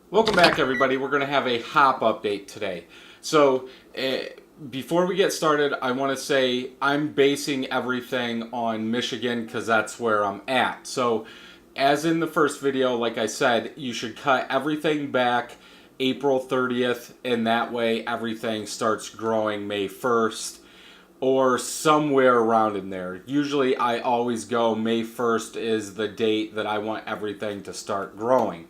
Welcome back, everybody. We're going to have a hop update today. So, before we get started, I want to say I'm basing everything on Michigan because that's where I'm at. So, as in the first video, like I said, you should cut everything back April 30th, and that way everything starts growing May 1st or somewhere around in there. Usually, I always go May 1st is the date that I want everything to start growing.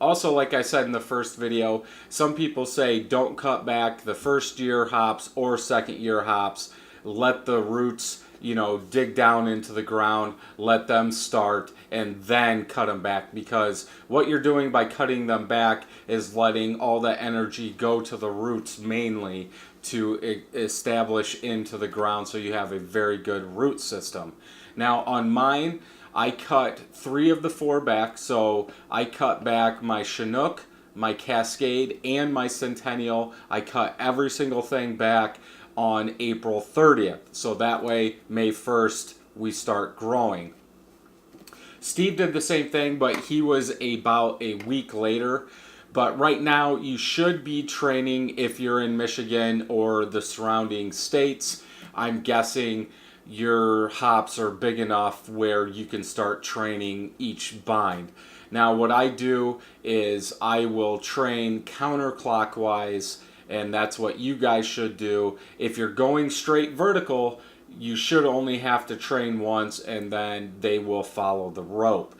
Also, like I said in the first video, some people say don't cut back the first year hops or second year hops. Let the roots, dig down into the ground, let them start, and then cut them back. Because what you're doing by cutting them back is letting all that energy go to the roots mainly to establish into the ground so you have a very good root system. Now, on mine, I cut 3 of the 4 back, so I cut back my Chinook, my Cascade, and my Centennial. I cut every single thing back on April 30th, so that way May 1st we start growing. Steve did the same thing, but he was about a week later. But right now, you should be training if you're in Michigan or the surrounding states. I'm guessing your hops are big enough where you can start training each bind. Now, what I do is I will train counterclockwise, and that's what you guys should do. If you're going straight vertical, you should only have to train once, and then they will follow the rope.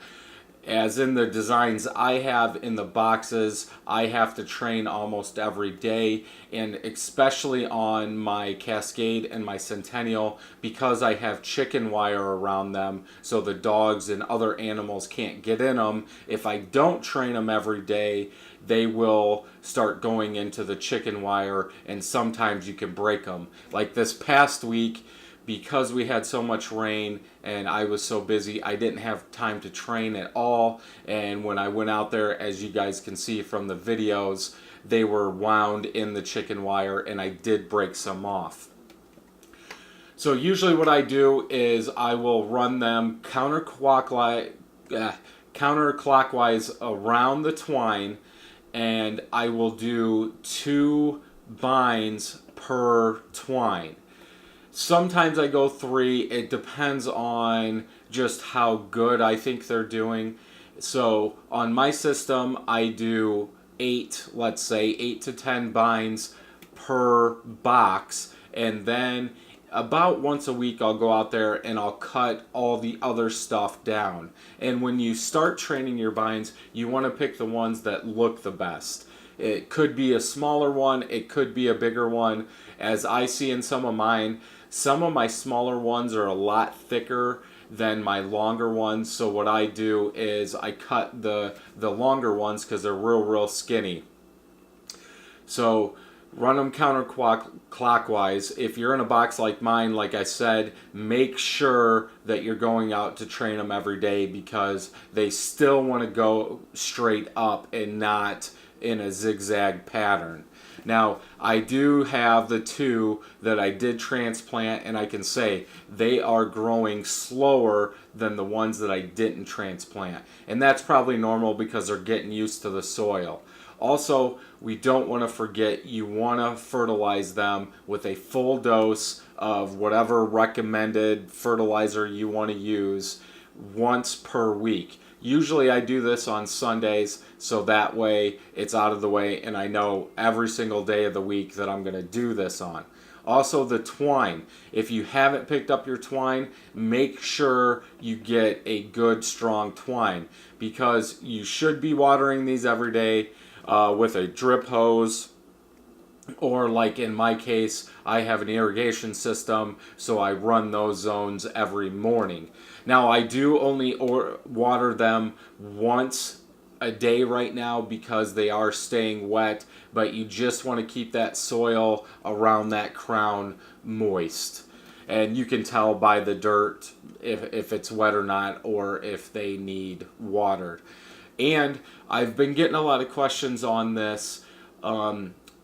As in the designs I have in the boxes, I have to train almost every day, and especially on my Cascade and my Centennial, because I have chicken wire around them so the dogs and other animals can't get in them. If I don't train them every day, they will start going into the chicken wire, and sometimes you can break them. Like this past week, because we had so much rain and I was so busy, I didn't have time to train at all. And when I went out there, as you guys can see from the videos, they were wound in the chicken wire, and I did break some off. So usually what I do is I will run them counterclockwise around the twine, and I will do 2 binds per twine. Sometimes I go 3. It depends on just how good I think they're doing. So on my system, I do 8, let's say 8 to 10 binds per box. And then about once a week, I'll go out there and I'll cut all the other stuff down. And when you start training your binds, you want to pick the ones that look the best. It could be a smaller one, it could be a bigger one. As I see in some of mine, some of my smaller ones are a lot thicker than my longer ones. So what I do is I cut the longer ones because they're real skinny. So run them counterclockwise. If you're in a box like mine, like I said, make sure that you're going out to train them every day, because they still want to go straight up and not in a zigzag pattern. Now, I do have the 2 that I did transplant, and I can say they are growing slower than the ones that I didn't transplant. And that's probably normal because they're getting used to the soil. Also, we don't want to forget, you want to fertilize them with a full dose of whatever recommended fertilizer you want to use once per week. Usually I do this on Sundays, so that way it's out of the way and I know every single day of the week that I'm going to do this on. Also, the twine. If you haven't picked up your twine, make sure you get a good strong twine, because you should be watering these every day with a drip hose. Or like in my case, I have an irrigation system, so I run those zones every morning. Now, I do only water them once a day right now because they are staying wet, but you just want to keep that soil around that crown moist. And you can tell by the dirt if it's wet or not, or if they need watered. And I've been getting a lot of questions on this.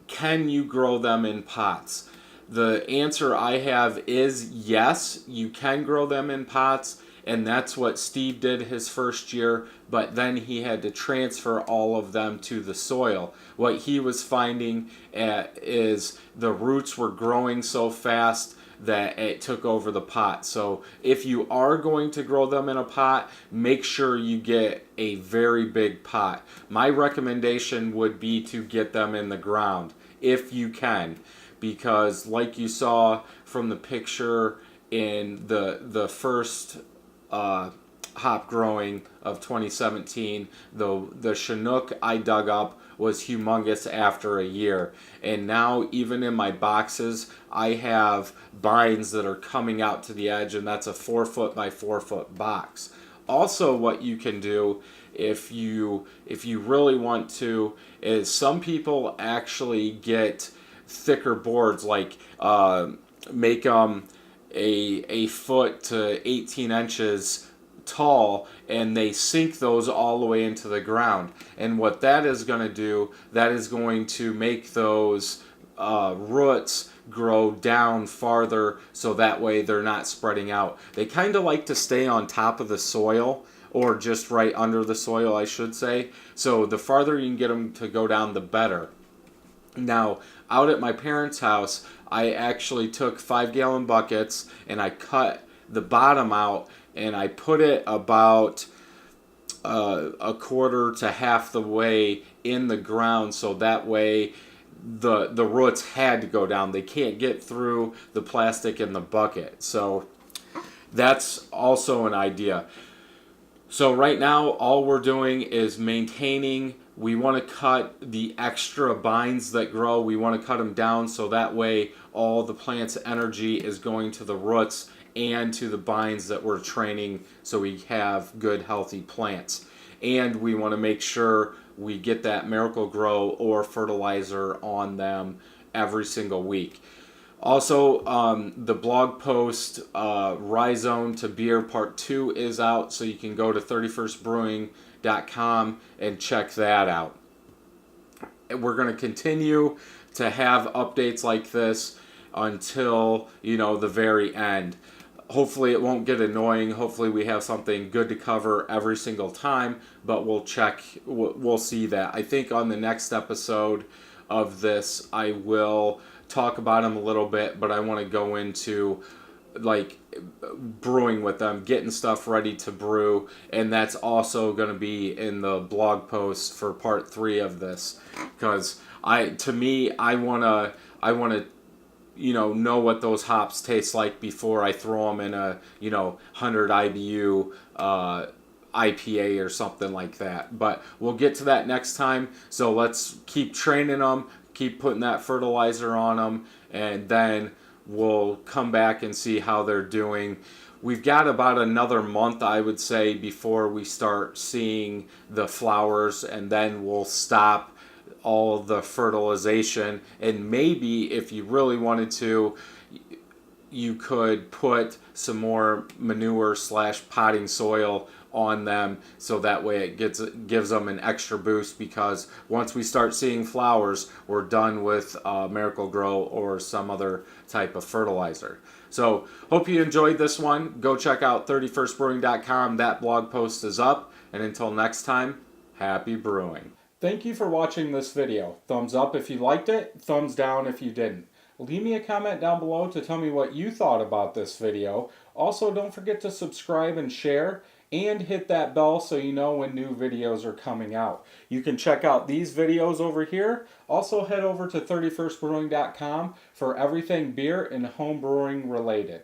Can you grow them in pots? The answer I have is yes, you can grow them in pots. and that's what Steve did his first year, but then he had to transfer all of them to the soil. What he was finding is the roots were growing so fast that it took over the pot. So if you are going to grow them in a pot, make sure you get a very big pot. My recommendation would be to get them in the ground if you can, because like you saw from the picture in the first hop growing of 2017, the Chinook I dug up was humongous after a year, and now even in my boxes I have vines that are coming out to the edge, and that's a 4 foot by 4 foot box. Also, what you can do if you really want to is some people actually get thicker boards, like make them a foot to 18 inches tall, and they sink those all the way into the ground. And what that is going to do, that is going to make those roots grow down farther, so that way they're not spreading out. They kind of like to stay on top of the soil, or just right under the soil, I should say. So the farther you can get them to go down, the better. Now, out at my parents' house, I actually took 5-gallon buckets and I cut the bottom out, and I put it about a quarter to half the way in the ground, so that way the roots had to go down. They can't get through the plastic in the bucket. So that's also an idea. So right now all we're doing is maintaining. We want to cut the extra vines that grow. We want to cut them down, so that way all the plant's energy is going to the roots and to the vines that we're training, so we have good healthy plants. And we want to make sure we get that Miracle-Gro or fertilizer on them every single week. Also, the blog post Rhizome to Beer Part 2 is out, so you can go to 31stbrewing.com and check that out. We're going to continue to have updates like this until, the very end. Hopefully it won't get annoying. Hopefully we have something good to cover every single time, but we'll see that. I think on the next episode of this, I will talk about them a little bit, but I want to go into like brewing with them, getting stuff ready to brew, and that's also going to be in the blog post for part 3 of this, because I want to know what those hops taste like before I throw them in a 100 IBU IPA or something like that. But we'll get to that next time. So let's keep training them, keep putting that fertilizer on them, and then we'll come back and see how they're doing. We've got about another month, I would say, before we start seeing the flowers, and then we'll stop all the fertilization. And maybe if you really wanted to, you could put some more manure / potting soil on them, so that way it gives them an extra boost, because once we start seeing flowers, we're done with Miracle-Gro or some other type of fertilizer. So hope you enjoyed this one. Go check out 31stbrewing.com. That blog post is up, and until next time, happy brewing. Thank you for watching this video. Thumbs up if you liked it, thumbs down if you didn't. Leave me a comment down below to tell me what you thought about this video. Also, don't forget to subscribe and share, and hit that bell so you know when new videos are coming out. You can check out these videos over here. Also head over to 31stbrewing.com for everything beer and home brewing related.